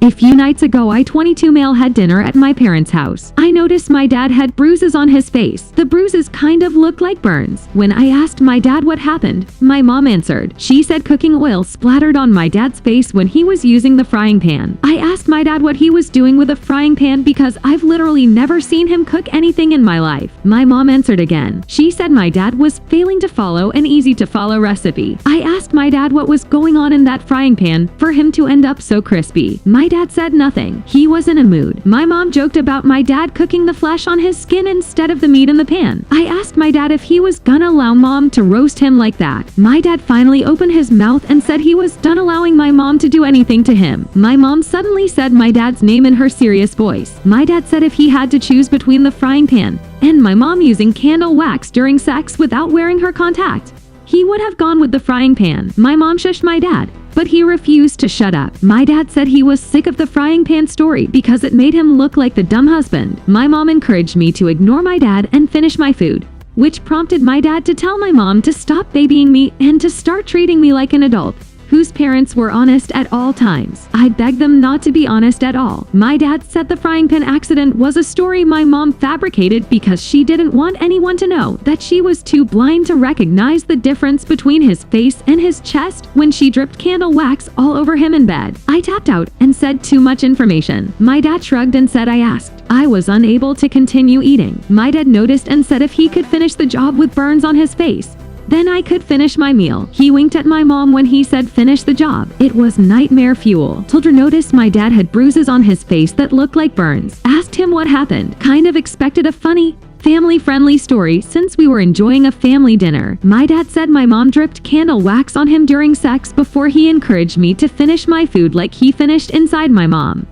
A few nights ago, I 22 male had dinner at my parents' house. I noticed my dad had bruises on his face. The bruises kind of looked like burns. When I asked my dad what happened, my mom answered. She said cooking oil splattered on my dad's face when he was using the frying pan. I asked my dad what he was doing with a frying pan because I've literally never seen him cook anything in my life. My mom answered again. She said my dad was failing to follow an easy-to-follow recipe. I asked my dad what was going on in that frying pan for him to end up so crispy. My dad said nothing. He was in a mood. My mom joked about my dad cooking the flesh on his skin instead of the meat in the pan. I asked my dad if he was gonna allow mom to roast him like that. My dad finally opened his mouth and said he was done allowing my mom to do anything to him. My mom suddenly said my dad's name in her serious voice. My dad said if he had to choose between the frying pan and my mom using candle wax during sex without wearing her contact, he would have gone with the frying pan. My mom shushed my dad, but he refused to shut up. My dad said he was sick of the frying pan story because it made him look like the dumb husband. My mom encouraged me to ignore my dad and finish my food, which prompted my dad to tell my mom to stop babying me and to start treating me like an adult whose parents were honest at all times. I begged them not to be honest at all. My dad said the frying pan accident was a story my mom fabricated because she didn't want anyone to know that she was too blind to recognize the difference between his face and his chest when she dripped candle wax all over him in bed. I tapped out and said too much information. My dad shrugged and said I asked. I was unable to continue eating. My dad noticed and said if he could finish the job with burns on his face, then I could finish my meal. He winked at my mom when he said finish the job. It was nightmare fuel. Told her noticed my dad had bruises on his face that looked like burns. Asked him what happened. Kind of expected a funny, family-friendly story since we were enjoying a family dinner. My dad said my mom dripped candle wax on him during sex before he encouraged me to finish my food like he finished inside my mom.